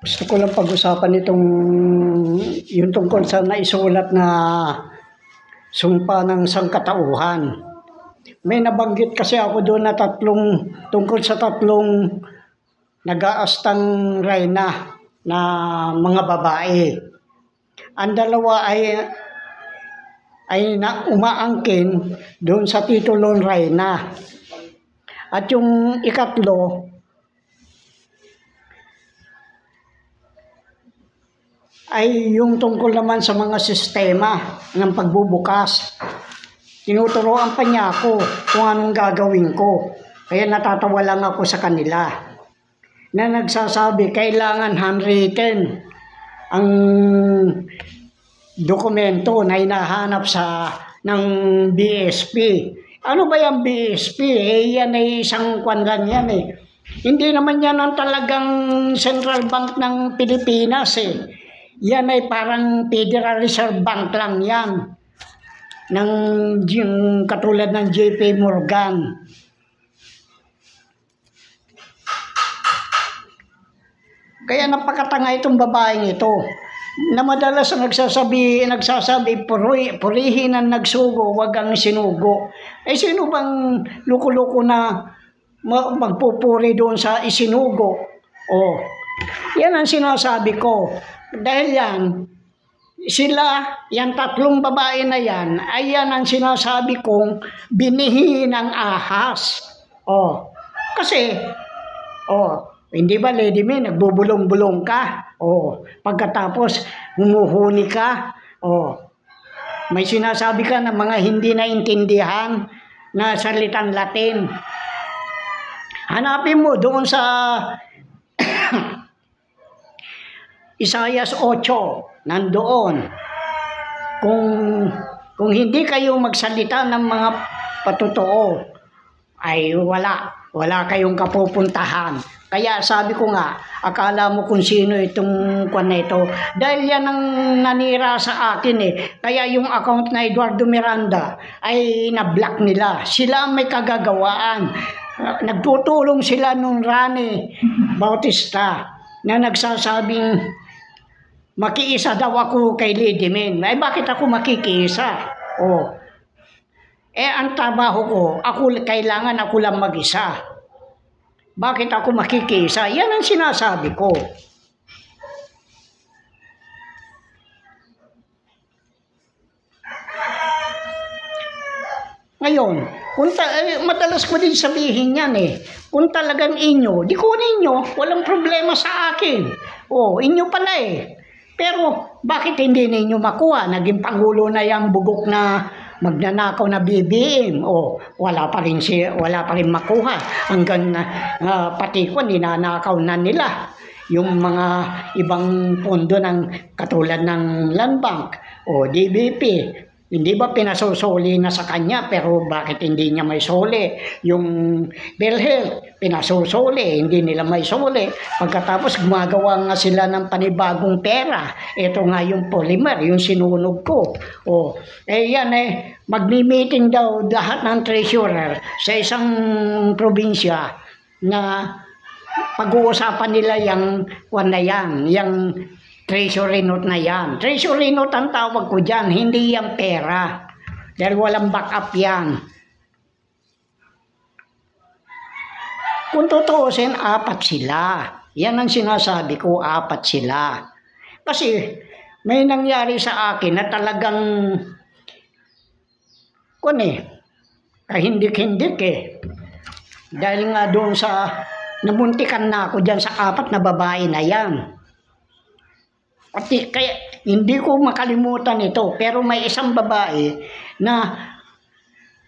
Gusto ko lang pag-usapan itong yung tungkol sa naisulat na sumpa ng sangkatauhan. May nabanggit kasi ako doon na tungkol sa tatlong nag-aastang reyna na mga babae. Ang dalawa ay umaangkin doon sa titulong reyna. At yung ikatlo ay yung tungkol naman sa mga sistema ng pagbubukas. Tinuturoan pa niya ako kung anong gagawin ko. Kaya natatawa lang ako sa kanila na nagsasabi kailangan handwritten ang dokumento na hinahanap ng BSP. Ano ba yung BSP? Yan ay isang kwan lang yan eh. Hindi naman yan ang talagang Central Bank ng Pilipinas eh. Yan ay parang Federal Reserve Bank lang yan. Yung katulad ng JP Morgan. Kaya napakatanga itong babaeng ito. Na madalas nagsasabi, purihin ang nagsugo, wag ang sinugo. Eh sino bang luko-luko na magpupuri doon sa isinugo? Oh, yan ang sinasabi ko. Dahil yan tatlong babae na yan, ay yan ang sinasabi kong binihi ng ahas. Oh, kasi, hindi ba, Lady May, nagbubulong-bulong ka? Pagkatapos, humuhuni ka? May sinasabi ka na mga hindi naintindihan na salitang Latin. Hanapin mo doon sa Isaiah 8, nandoon. Kung hindi kayo magsalita ng mga patotoo, ay wala kayong kapupuntahan. Kaya sabi ko nga, akala mo kung sino itong kwan na ito. Dahil yan ang nanira sa akin eh. Kaya yung account na Eduardo Miranda ay na-block nila. Sila may kagagawaan. Nagtutulong sila nung Rani Bautista na nagsasabing makiisa daw ako kay Lady May. Ay bakit ako makikiisa? Ang trabaho ko, kailangan ako lang mag-isa. Bakit ako makikisa? Yan ang sinasabi ko. Ngayon, madalas ko din sabihin yan eh. Kung talagang inyo, di kunin nyo, walang problema sa akin. Inyo pala eh. Pero bakit hindi ninyo makuha? Naging pangulo na yung bugok na magnanakaw na BBM. Wala pa rin makuha. Hanggang pati ko ninanakaw na nila yung mga ibang pondo ng katulad ng Land Bank o DBP. Hindi ba pinasusuli na sa kanya, pero bakit hindi niya may suli? Yung PhilHealth, pinasusuli, hindi nila may suli. Pagkatapos gumagawa nga sila ng panibagong pera. Ito nga yung polymer, yung sinunog ko. Magmi-meeting daw lahat ng treasurer sa isang probinsya na pag-uusapan nila yung treasury note na yan. Treasury note ang tawag ko dyan, hindi yan pera. Dahil walang backup yan. Kung tutuusin, 4 sila. Yan ang sinasabi ko, 4 sila. Kasi may nangyari sa akin na talagang kahindik-hindik eh. Dahil nga doon sa namuntikan na ako dyan sa 4 na babae na yan. Kaya hindi ko makalimutan ito, pero may isang babae na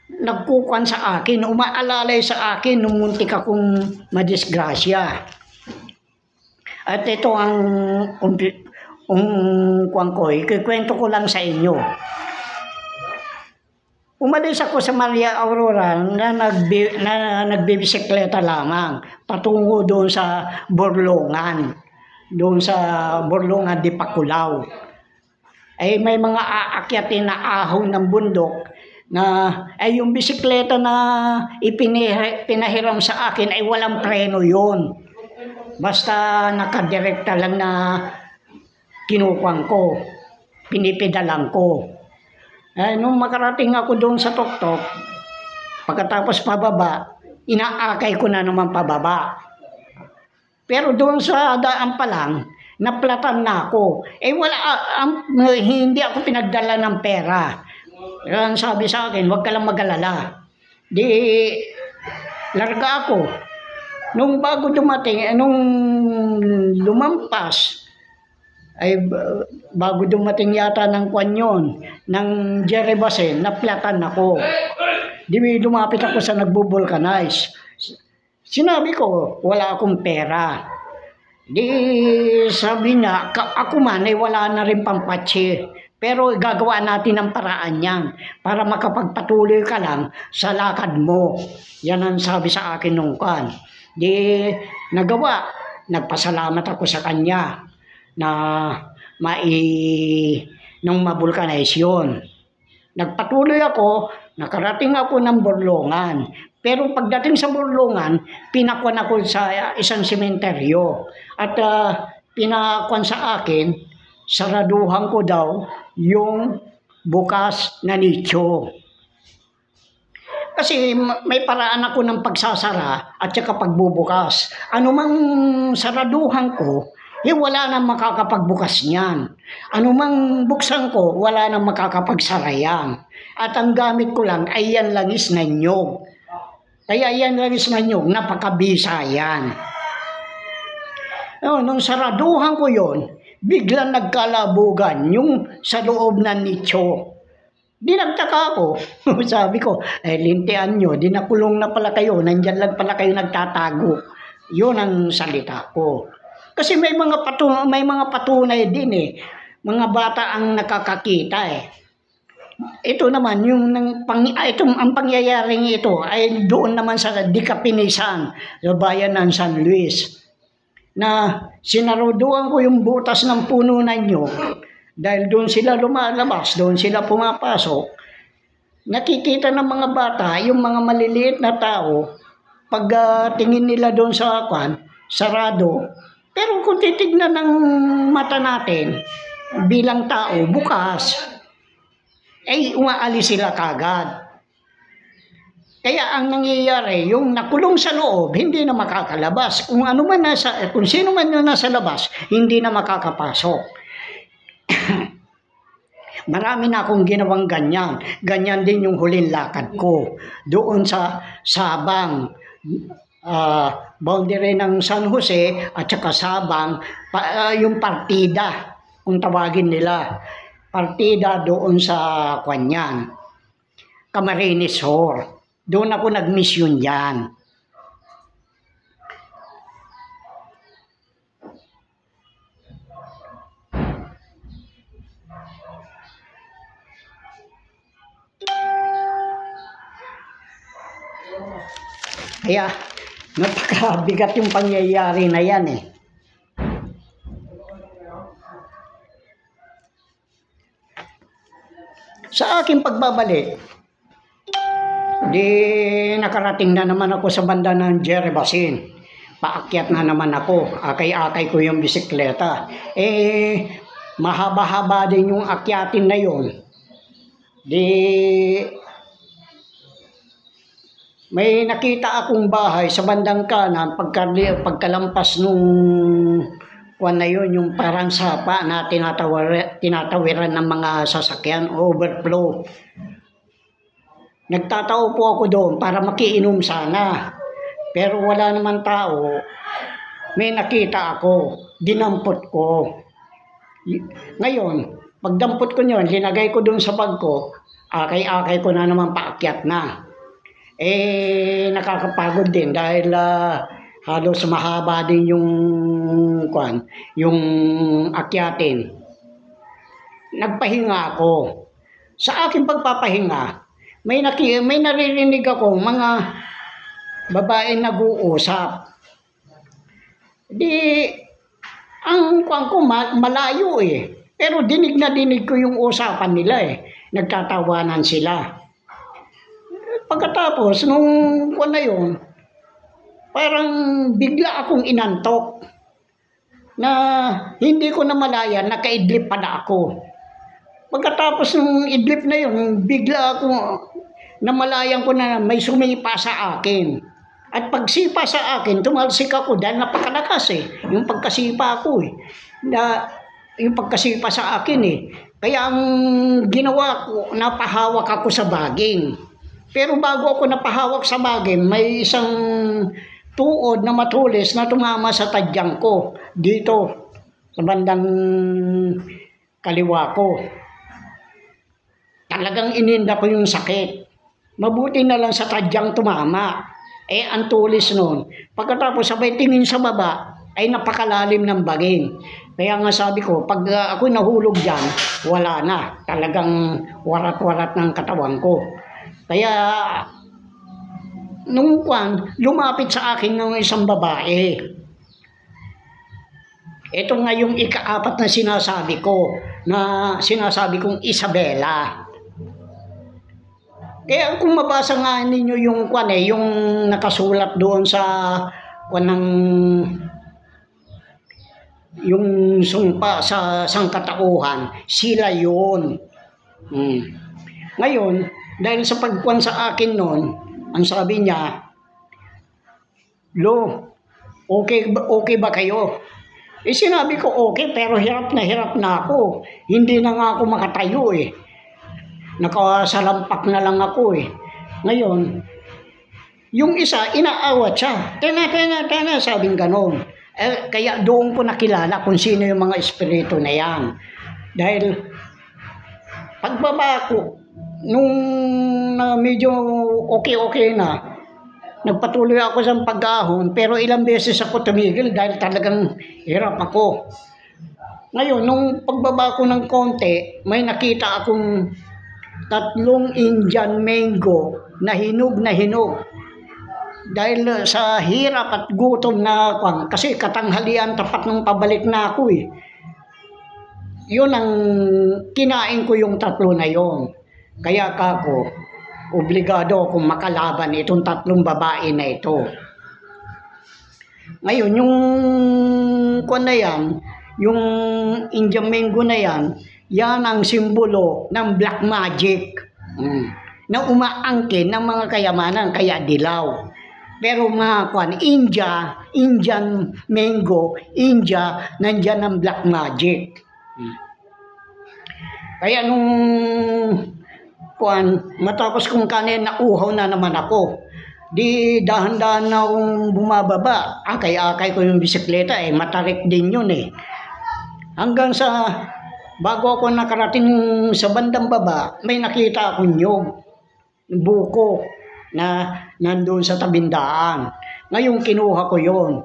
nagkukuhan sa akin, umaalalay sa akin nung muntik akong madisgrasya. At ito ang kuwan ko, ikikwento ko lang sa inyo. Umalis ako sa Maria Aurora na nagbibisikleta lamang patungo doon sa Borlongan. Doon sa Borlongan di Pakulao. May mga aakyatin na ahon ng bundok na yung bisikleta na pinahiram sa akin ay walang preno yun. Basta nakadirekta lang na kinukuhan ko, pinipedalan ko. Nung makarating ako doon sa tuktok, pagkatapos pababa, inaakay ko na naman pababa. Pero doon sa daan pa lang, naplatan na ako. Hindi ako pinagdala ng pera. Kaya sabi sa akin, huwag ka lang mag-alala. Di, larga ako. Nung bago dumating, nung lumampas, bago dumating yata ng kwan yun, ng Jerry Basin, naplatan ako. Di lumapit ako sa nagbo-vulcanize. Sinabi ko, wala akong pera. Di sabi niya, ako man ay wala na rin pampatsi. Pero gagawa natin ng paraan yan para makapagpatuloy ka lang sa lakad mo. Yan ang sabi sa akin nung kan. Di nagawa, nagpasalamat ako sa kanya na nung mabulkanize yun. Nagpatuloy ako, nakarating ako ng Borlongan. Pero pagdating sa Borlongan, pinakwan ako sa isang sementeryo. At pinakwan sa akin, saraduhan ko daw yung bukas na nicho. Kasi may paraan ako ng pagsasara at saka pagbubukas. Ano mang saraduhan ko, wala nang makakapagbukas niyan. Ano mang buksan ko, wala nang makakapagsara yan. At ang gamit ko lang ay yan langis na nyog. Kaya yan langis na nyog, napakabisa yan. Nung saraduhan ko yon, biglang nagkalabugan yung sa loob ng nicho. Di nagtaka ako. Sabi ko, lintian nyo, di nakulong na pala kayo, nandyan lang pala kayo nagtatago. Yun ang salita ko. Kasi may mga patunay din eh. Mga bata ang nakakakita eh. Ito naman, ang pangyayaring ito ay doon naman sa Dikapinisan, sa bayan ng San Luis. Na sinaruduan ko yung butas ng puno na nyo. Dahil doon sila lumalabas, doon sila pumapasok, nakikita ng mga bata, yung mga maliliit na tao, pag tingin nila doon sa sarado. Pero kung titignan ng mata natin, bilang tao, bukas, ay umaalis sila kagad. Kaya ang nangyayari, yung nakulong sa loob, hindi na makakalabas. Kung sino man yung nasa labas, hindi na makakapasok. Marami na akong ginawang ganyan. Ganyan din yung huling lakad ko. Doon sa Sabang, boundary ng San Jose at saka Sabang, yung partida, kung tawagin nila. Partida doon sa Kanyan, Camarines Sur. Doon ako nag-mission yan. Kaya, napakabigat yung pangyayari na yan eh. Sa aking pagbabalik, di nakarating na naman ako sa banda ng Jerry Basin. Paakyat na naman ako. Akay-akay ko yung bisikleta. Mahaba-haba din yung akyatin na yun. Di may nakita akong bahay sa bandang kanan pagkalampas nung na yun, yung parang sapa na tinatawiran ng mga sasakyan, overflow. Nagtatao po ako doon para makiinom sana. Pero wala naman tao. May nakita ako, dinampot ko. Ngayon, pagdampot ko yun, linagay ko doon sa bag ko, akay-akay ko na naman paakyat na. Nakakapagod din dahil halos mahaba din yung akyatin. Nagpahinga ako. Sa aking pagpapahinga, may naririnig ako mga babae nag-uusap. Di ang ko malayo eh. Pero dinig na dinig ko yung usapan nila eh. Nagtatawanan sila. Pagkatapos nung na yun, parang bigla akong inantok na hindi ko namalayan, nakaidlip pala ako. Pagkatapos ng idlip na yun, bigla ako namalayan ko na may sumipa sa akin. At pagsipa sa akin, tumalsik ako dahil napakalakas yung pagkasipa ko yung pagkasipa sa akin Kaya ang ginawa ko, napahawak ako sa baging. Pero bago ako napahawak sa baging, may isang tuod na matulis na tumama sa tadyang ko dito sa bandang kaliwa ko. Talagang ininda ko yung sakit. Mabuti na lang sa tadyang tumama. Ang tulis nun. Pagkatapos sabay tingin sa baba, ay napakalalim ng baging. Kaya nga sabi ko, pag ako nahulog dyan, wala na. Talagang warat-warat ng katawan ko. Kaya, nung lumapit sa akin ng isang babae. Ito nga yung ika-4 na sinasabi kong Isabela. Kaya kung mabasa nga ninyo yung yung nakasulat doon sa yung sumpa sa sangkatauhan, sila yun. Ngayon, dahil sa pagkuan sa akin noon, ang sabi niya, "Lo, okay ba kayo?" Sinabi ko okay, pero hirap na ako. Hindi na nga ako makatayo Nakasalampak na lang ako Ngayon, yung isa, inaawat siya. Tena, sabing ganon. Kaya doon ko nakilala kung sino yung mga espiritu na yan. Dahil, pagbaba ko, nung medyo okay na, nagpatuloy ako sa pag-ahon, pero ilang beses ako tumigil dahil talagang hirap ako. Ngayon, nung pagbaba ko ng konti, may nakita akong 3 Indian mango na hinog. Dahil sa hirap at gutom na kasi katanghalian tapat ng pabalik na ako Yun ang kinain ko yung 3 na yon. Kaya kako, obligado akong makalaban itong 3 babae na ito. Ngayon, yung na yan, yung Indian mango na yan ang simbolo ng black magic na umaangkin ng mga kayamanan, kaya dilaw. Pero mga Indian mango, nandyan ang black magic. Kaya nung matapos kong kanin, nauhaw na naman ako. Di dahan-dahan na akong bumababa. Akay-akay ko yung bisikleta matarik din yun Hanggang sa bago ako nakarating sa bandang baba, may nakita akong buko na nandoon sa tabindaan. Ngayon kinuha ko yon.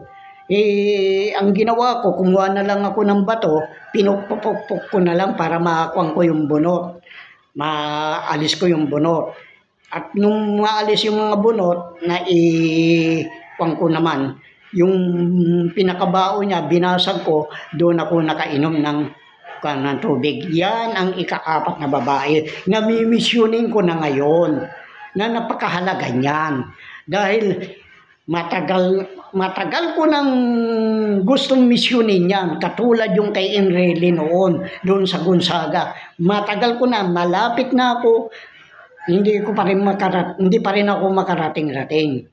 Ang ginawa ko, kumuha na lang ako ng bato, pinupupukpuk ko na lang para makakuha ko yung bunot. Maalis ko yung bunot. At nung maalis yung mga bunot, kuha ko naman. Yung pinakabao niya, binasag ko, doon ako nakainom ng tubig. Yan ang ika-4 na babae. Namimisyonin ko na ngayon na napakahalaga niyan. Dahil matagal ko nang gustong misyonin yan. Katulad yung kay Enrile noon, doon sa Gonzaga. Matagal ko na, malapit na ako. Hindi pa rin ako makarating-rating.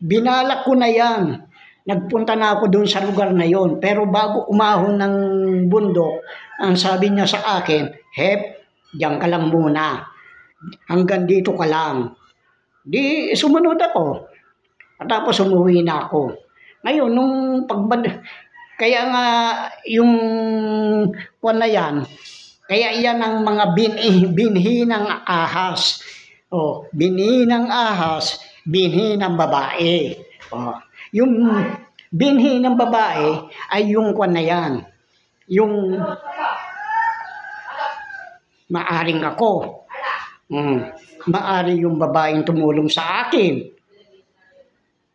Binalak ko na yan. Nagpunta na ako doon sa lugar na yon. Pero bago umahon ng bundok, ang sabi niya sa akin, "Hep, diyan ka lang muna. Hanggang dito ka lang." Di sumunod ako. At tapos umuwi na ako. Ngayon, kaya nga yung na yan, kaya yan ang mga binhi ng ahas. Binhi ng ahas, binhi ng babae. Yung binhi ng babae ay yung na yan. Yung maaring ako. Maari yung babaeng tumulong sa akin.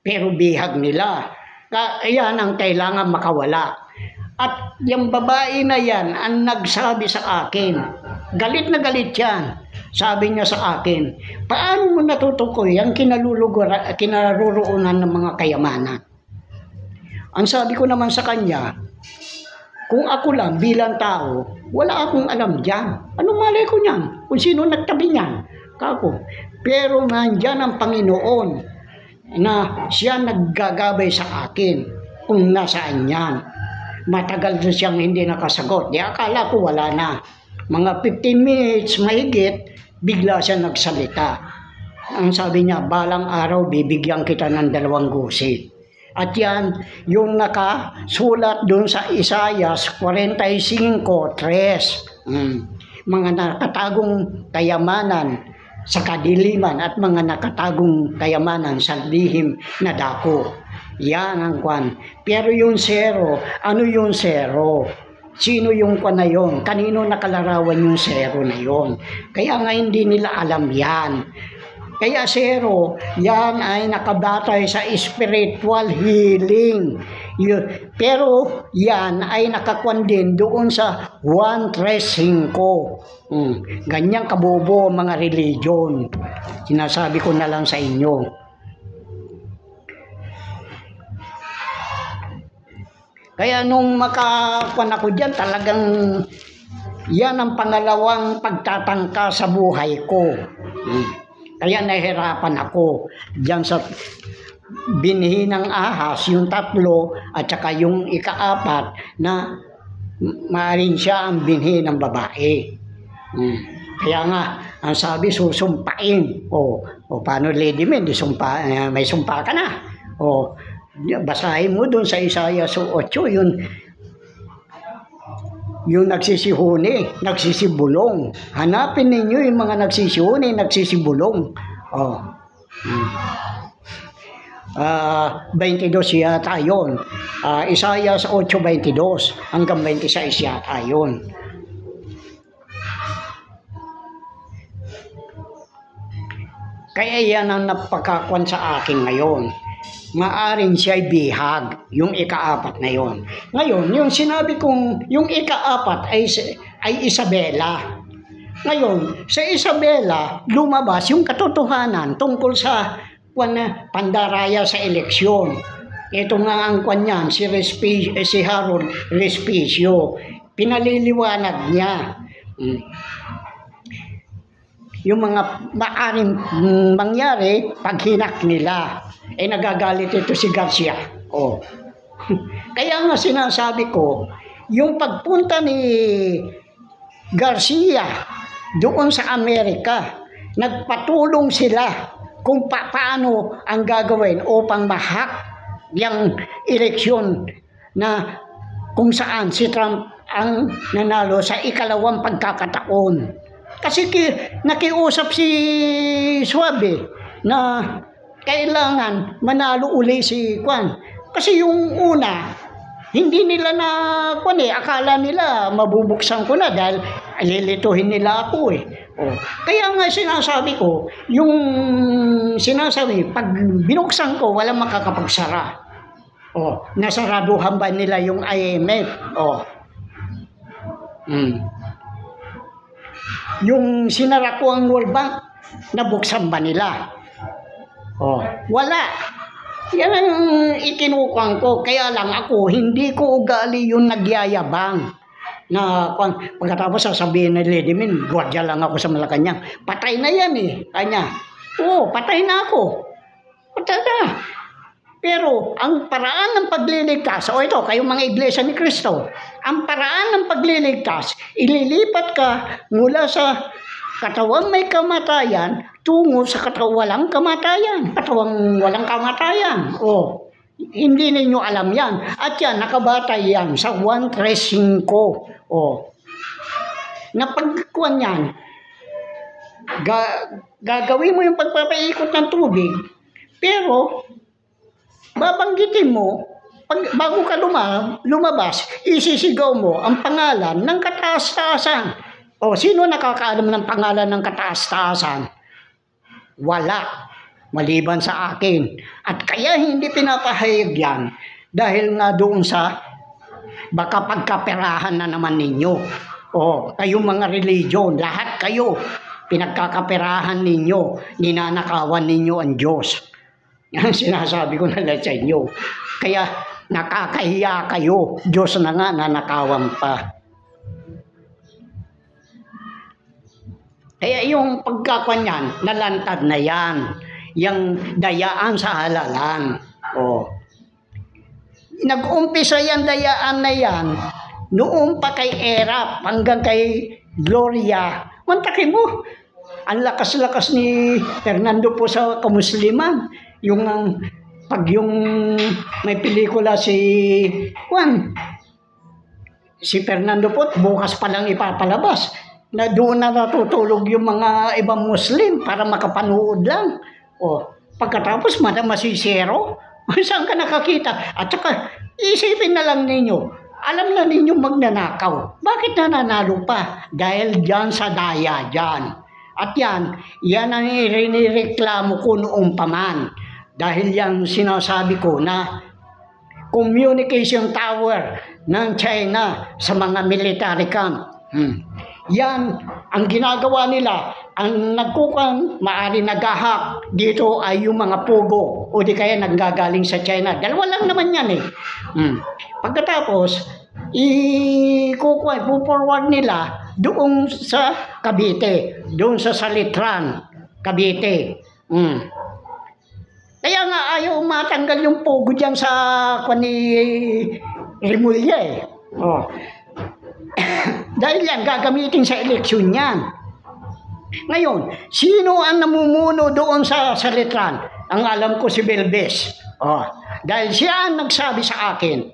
Pero bihag nila. Yan ang kailangan makawala. At yung babae na yan ang nagsabi sa akin, galit na galit yan. Sabi niya sa akin, paano mo natutukoy ang kinaroroonan ng mga kayamanan? Ang sabi ko naman sa kanya, kung ako lang bilang tao, wala akong alam dyan. Anong malay ko niyan? Kung sino nagtabi niyan? Kako. Pero nandyan ang Panginoon na siya naggagabay sa akin kung nasaan yan. Matagal na siyang hindi nakasagot. Di akala ko wala na. Mga 15 minutes mahigit, bigla siya nagsalita. Ang sabi niya, balang araw bibigyan kita ng 2 gusi. At yan, yung nakasulat doon sa Isaias 45:3. Mga nakatagong kayamanan sa kadiliman at mga nakatagong kayamanan sa lihim na dako. Yan ang kwan. Pero yung zero, ano yung zero? Sino yung kwan na yun? Kanino nakalarawan yung zero na yun? Kaya nga hindi nila alam yan. Kaya zero, yan ay nakabatay sa spiritual healing. Pero yan ay nakakwan din doon sa 1-3-5. Ganyang kabobo mga religion. Sinasabi ko na lang sa inyo. Kaya nung makakuan ako dyan, talagang yan ang pangalawang pagtatangka sa buhay ko. Kaya nahirapan ako dyan sa binhi ng ahas, yung 3 at saka yung ika-4 na maaaring siya ang binhi ng babae. Kaya nga, ang sabi susumpain. O paano Lady Min, may sumpa ka na. Basahin mo doon sa Isaias 8, yung nagsisihuni, nagsisibulong. Hanapin ninyo yung mga nagsisihuni, nagsisibulong. 22 yata yun. Isaias 8:22 hanggang 26 yata yun. Kaya yan ang napakakwan sa akin ngayon. Maaring siya'y bihag, yung ika-4 na yon. Ngayon, yung sinabi kong, yung ika-4 ay Isabela. Ngayon, sa Isabela, lumabas yung katotohanan tungkol sa pandaraya sa eleksyon. Ito nga ang kwan niyan, si Harold Respicio. Pinaliliwanag niya. Yung mga maaring mangyari pag hinak nila. Nagagalit ito si Garcia. Kaya nga sinasabi ko, yung pagpunta ni Garcia doon sa Amerika, nagpatulong sila kung paano ang gagawin upang mahak yung eleksyon na kung saan si Trump ang nanalo sa ikalawang pagkakataon. Kasi nakiusap si Suave na kailangan manalo uli si Kwan. Kasi yung una, hindi nila na akala nila mabubuksan ko na dahil lilituhin nila ako . Kaya nga sinasabi ko, yung sinasabi, pag binuksan ko, walang makakapagsara. Nasaraduhan ba nila yung IMF? Yung sinara ko ang World Bank, nabuksan ba nila? Wala. Yan ang itinukang ko. Kaya lang ako, hindi ko ugali yung nagyayabang. Na pagkatapos sasabihin ni Lady Min, gwardiya lang ako sa Malacanang. Patay na yan Kanya. Patay na ako. Patay na. Pero ang paraan ng pagliligtas, ito, kayong mga iglesia ni Cristo, ang paraan ng pagliligtas, ililipat ka mula sa katawang may kamatayan tungo sa katawang walang kamatayan. Katawang walang kamatayan. Hindi ninyo alam yan. At yan, nakabatay yan sa 1-3-5. Napagkuhan yan, gagawin mo yung pagpapaikot ng tubig, pero babanggitin mo, bago ka lumabas, isisigaw mo ang pangalan ng kataas-taasan. Sino nakakaalam ng pangalan ng kataas-taasan? Wala. Maliban sa akin. At kaya hindi pinapahayag yan dahil nga doon sa Baka pagkaperahan na naman ninyo. O, kayong mga religion, lahat kayo, pinagkakaperahan ninyo, ninanakawan ninyo ang Diyos. Yan sinasabi ko na sa inyo. Kaya nakakahiya kayo, Diyos na nga nanakawan pa. Kaya yung pagkakuan yan, nalantad na yan. Yung dayaan sa halalan. O. Nag-umpisa yan dayaan na yan, noon pa kay Erap hanggang kay Gloria. Mantakin mo, ang lakas-lakas ni Fernando po sa kamusliman. Yung pag yung may pelikula si Fernando po, bukas pa lang ipapalabas. Na doon na natutulog yung mga ibang Muslim para makapanood lang. O, pagkatapos masisero, saan ka nakakita? At saka, isipin na lang ninyo, alam na ninyo magnanakaw. Bakit nananalo pa? Dahil dyan sa daya dyan. At yan ang inireklamo ko noong paman. Dahil yan sinasabi ko na communication tower ng China sa mga military camp. Yan ang ginagawa nila. Ang nagkukan, maari nagahak dito ay yung mga pugo o di kaya nanggagaling sa China. Dalawa lang naman yan eh. Pagkatapos, i-forward nila doon sa Cavite, doon sa Salitran, Cavite. Kaya nga ayaw matanggal yung pugo dyan sa Rimulya eh. Dahil yan, gagamitin sa eleksyon yan. Ngayon, sino ang namumuno doon sa Salitran? Ang alam ko si Belbes. Dahil siya ang nagsabi sa akin,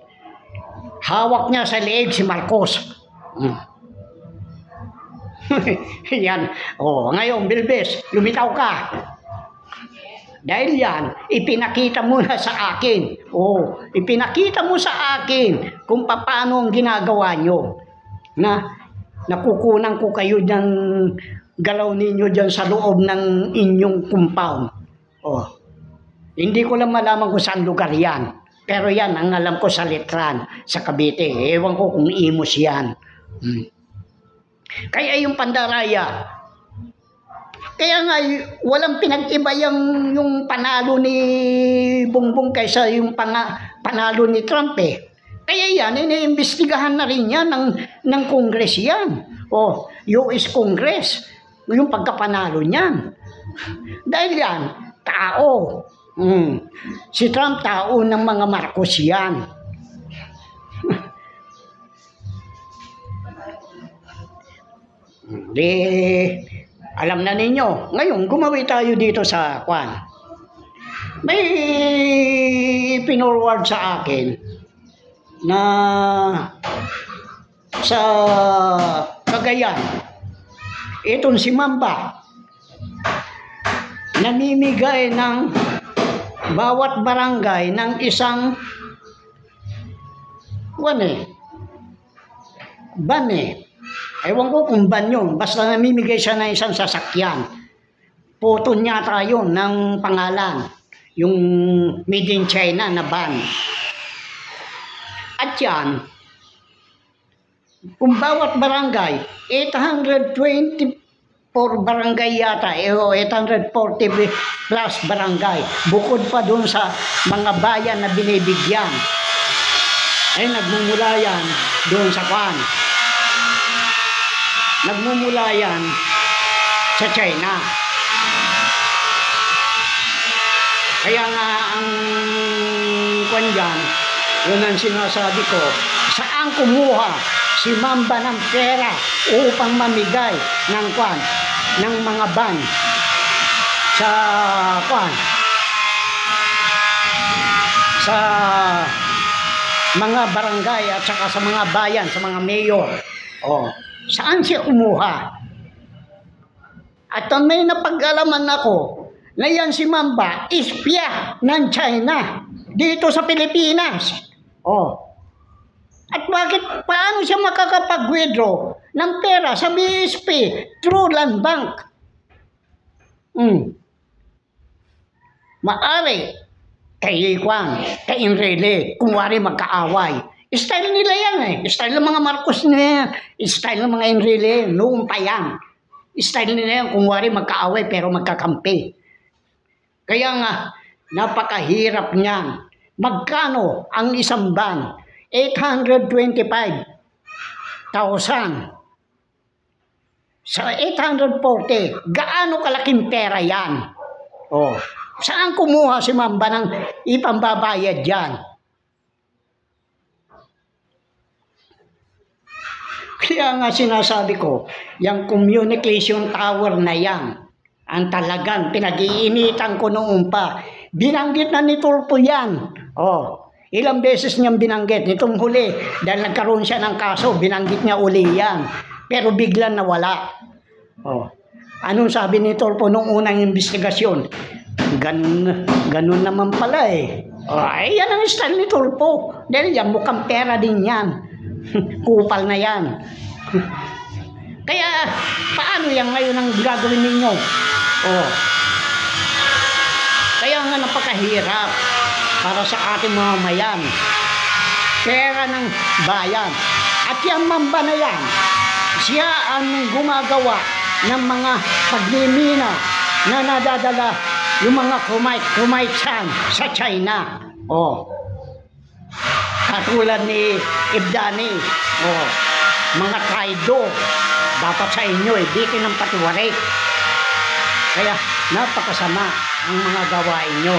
hawak niya sa leeg si Marcos. Yan. Ngayon, Belbes, lumitaw ka. Dahil yan, ipinakita mo na sa akin. Ipinakita mo sa akin kung paano ang ginagawa nyo. Na nakukunan ko kayo ng galaw ninyo dyan sa loob ng inyong compound. Hindi ko lang malaman kung saan lugar yan. Pero yan, ang alam ko sa Letran, sa Cavite. Ewan ko kung Imus yan. Kaya yung Pandaraya, kaya nga walang pinag-iba yung panalo ni Bongbong kaysa yung panalo ni Trump eh. Kaya yan, iniimbestigahan na rin yan ng Congress yan. US Congress, yung pagkapanalo niyan. Dahil yan, tao. Si Trump, tao ng mga Marcos yan. Alam na ninyo. Ngayon, gumawi tayo dito sa Kwan. May pinorward sa akin na sa Cagayan, itong si Mamba, namimigay ng bawat barangay ng isang ban eh. Ewan ko kung ban yun, basta namimigay siya ng isang sasakyan. Puton yata yun ng pangalan, yung Made in China na ban. At yan, kung bawat barangay, 824 barangay yata, 840 plus barangay, bukod pa dun sa mga bayan na binibigyan. Nagmumula yan doon sa Kwan. Nagmumula yan sa China. Kaya nga ang Kwan dyan, yun ang sinasabi ko, saan kumuha si Mamba ng pera upang mamigay ng Kwan, ng mga ban sa Kwan, sa mga barangay at saka sa mga bayan, sa mga mayor. Saan siya kumuha? At may napag-alaman ako na yan si Mamba, ispya ng China dito sa Pilipinas. At paano siya makakapag-withdraw ng pera sa BSP through Land Bank? Maari kay Enrile, kung wari magkaaway. Style nila yan eh. Style ng mga Marcos na yan. Style ng mga Enrile, noong pa yan. Style nila yan, kung wari magkaaway pero magkakampi. Kaya nga, napakahirap niyan. Magkano ang isang ban? 825,000. Sa 840, gaano kalaking pera yan? Oh, saan kumuha si Mamba ng ipambabayad yan? Kaya nga sinasabi ko, yung communication tower na yan, ang talagang pinag-iinitan ko noon pa. Binanggit na ni Tulfo yan. Oh, ilang beses niyang binanggit. Nitong huli, dahil nagkaroon siya ng kaso, binanggit niya uli yan. Pero biglang nawala. Oh, anong sabi ni Tulfo nung unang investigasyon? Ganun naman pala eh. Oh, ay, yan ang style ni Tulfo. Dahil yan, mukhang pera din yan. Kupal na yan. Kaya, paano yan ngayon ang gagawin ninyo? Oh. Kaya nga napakahirap para sa ating mga mayan. Pera ng bayan. At yung Mamba na yan, siya ang gumagawa ng mga pagmimina na nadadala yung mga kumait-san sa China. Oh. Katulad ni Ibdani, oh, mga traido, dapat sa inyo, bitin ng patiwarik. Kaya napakasama ang mga gawain nyo.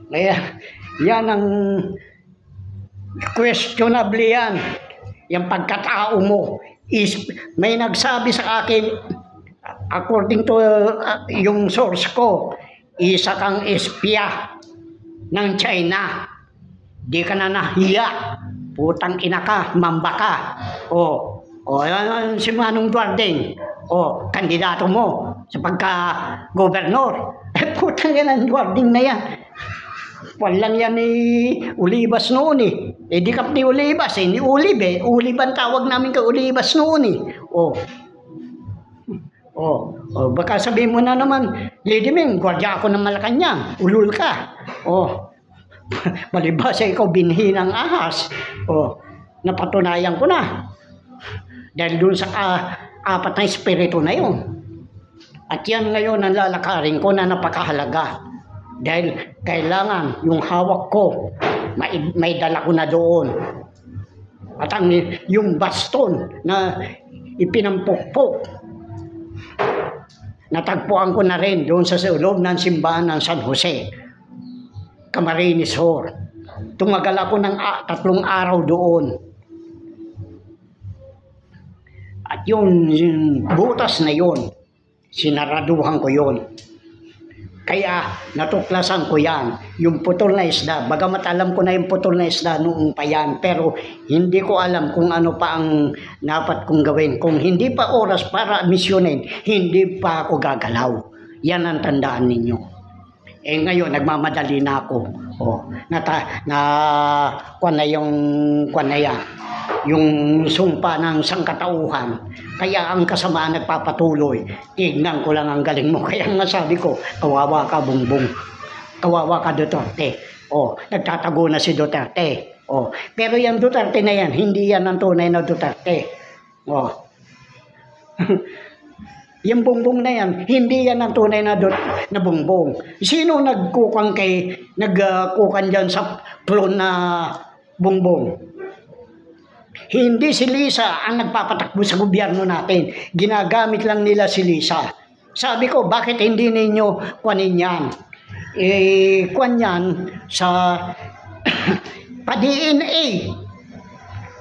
Kaya yan ang questionable yan. Yung pagkatao mo. May nagsabi sa akin, according to yung source ko, isa kang espya ng China. Di ka na nahiya. Putang ina ka, Mamba ka. O yan si Manong Duarding. O, kandidato mo sa pagka-gobernador. Putang ina ng Duarding na yan. Walang yan ni Ulibas noon eh. Di kap ni Ulibas eh. Ni Ulib eh. Ulib ang tawag namin kay Ulibas noon eh. Baka sabihin mo na naman, Lady Ming, gwardiya ako ng Malacanang. Ulul ka. Malibasa ikaw binhi ng ahas. Napatunayan ko na. Dahil dun sa apat na espiritu na yun. At yan ngayon ang lalakarin ko na napakahalaga. Dahil kailangan yung hawak ko, may dala ko na doon. At yung baston na ipinampukpok, natagpuan ko na rin doon sa loob ng simbahan ng San Jose, Camarines Sur. Tumagal ako ng 3 araw doon. At yung butas na yun, sinaraduhan ko yun. Kaya natuklasan ko yan, yung putol na isda. Bagamat alam ko na yung putol na isda noong pa yan, pero hindi ko alam kung ano pa ang dapat kong gawin. Kung hindi pa oras para misyonin, hindi pa ako gagalaw. Yan ang tandaan ninyo. Ngayon, nagmamadali na ako. Kwan na yan. Yung sumpa ng sangkatauhan. Kaya ang kasamaan nagpapatuloy. Tignan ko lang ang galing mo. Kaya nga sabi ko, kawawa ka Bongbong. Kawawa ka Duterte. Nagtatago na si Duterte. Pero yung Duterte na yan, hindi yan ang tunay na Duterte. Yung Bongbong na yan, hindi yan ang tunay na Bongbong. Sino nagkukan dyan sa clone na Bongbong? Hindi si Lisa ang nagpapatakbo sa gobyerno natin. Ginagamit lang nila si Lisa. Sabi ko, bakit hindi ninyo kunin yan? Kunin yan sa pa-DNA.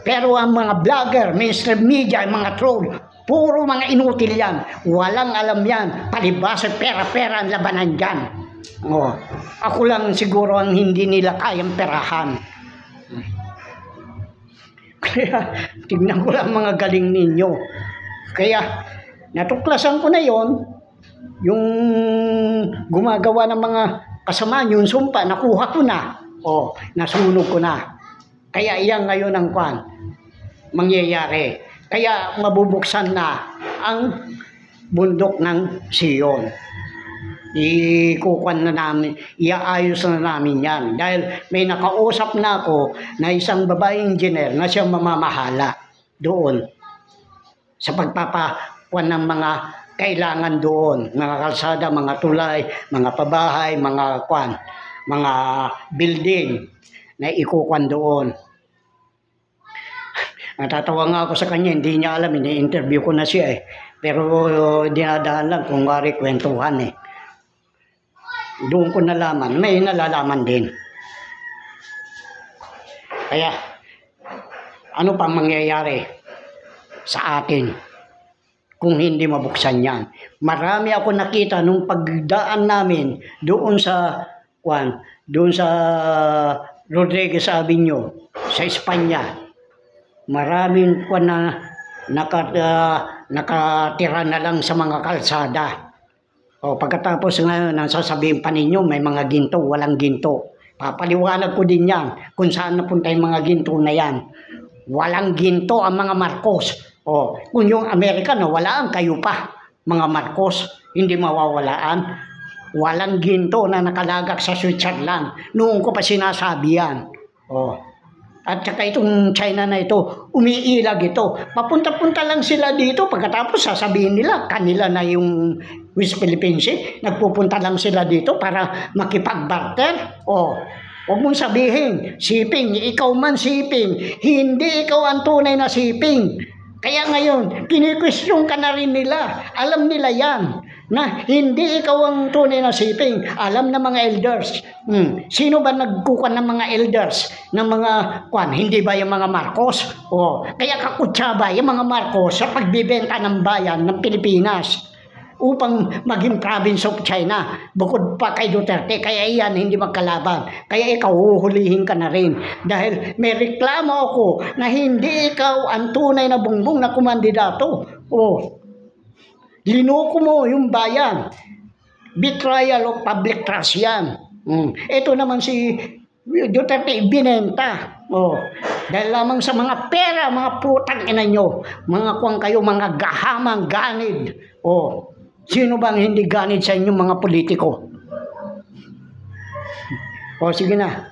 Pero ang mga vlogger, mainstream media, mga troll, puro mga inutil yan. Walang alam yan. Palibasa, pera-pera ang labanan dyan. Ako lang siguro ang hindi nila kayang perahan. Kaya tignan ko lang mga galing ninyo. Kaya natuklasan ko na yon, yung gumagawa ng mga kasamaan, yung sumpa, nakuha ko na. Nasunog ko na. Kaya iyan ngayon ang kwan. mangyayari. Kaya mabubuksan na ang bundok ng Sion. Ikukuan na namin, iaayos na namin yan. Dahil may nakausap na ako na isang babaeng engineer na siya mamamahala doon sa pagpapakuan ng mga kailangan doon, mga kalsada, mga tulay, mga pabahay, mga kuan, mga building na ikukuan doon. Natatawa nga ako sa kanya, hindi niya alam, ini-interview ko na siya Pero dinadaan lang kung wari kwentuhan Doon ko nalaman, may nalalaman din. Kaya, ano pang mangyayari sa atin kung hindi mabuksan yan? Marami ako nakita nung pagdaan namin doon sa Rodriguez Avenue sa Espanya. Maraming nakatira na lang sa mga kalsada. Pagkatapos ngayon, sasabihin pa ninyo may mga ginto, walang ginto. Papaliwanag ko din yan kung saan napunta yung mga ginto na yan. Walang ginto ang mga Marcos. Kung yung Amerika nawalaan, kayo pa, mga Marcos, hindi mawawalaan. Walang ginto na nakalagak sa Switzerland. Noon ko pa sinasabi yan. At saka itong China na ito, umiilag ito. Papunta-punta lang sila dito. Pagkatapos sasabihin nila, kanila na yung West Philippine Sea. Nagpupunta lang sila dito para makipag-barter. Huwag mong sabihin, shipping, ikaw man shipping. Hindi ikaw ang tunay na shipping. Kaya ngayon, kini-question ka na rin nila. Alam nila yan. Na hindi ikaw ang tunay na shipping. Alam na mga elders. Sino ba nagkukan ng mga elders? Ng mga hindi ba yung mga Marcos? Kaya kakutsaba yung mga Marcos sa pagbibenta ng bayan ng Pilipinas upang maging province of China. Bukod pa kay Duterte. Kaya yan, hindi magkalaban. Kaya ikaw, uhulihin ka na rin. Dahil may reklamo ako na hindi ikaw ang tunay na bungbong na kumandidato. Linuko mo yung bayan. Betrayal of public trust yan. Ito naman si Duterte binenta. Dahil lamang sa mga pera, mga putang ina nyo. Mga kayo, mga gahamang ganid. Sino bang hindi ganid sa inyong mga politiko? Sige na.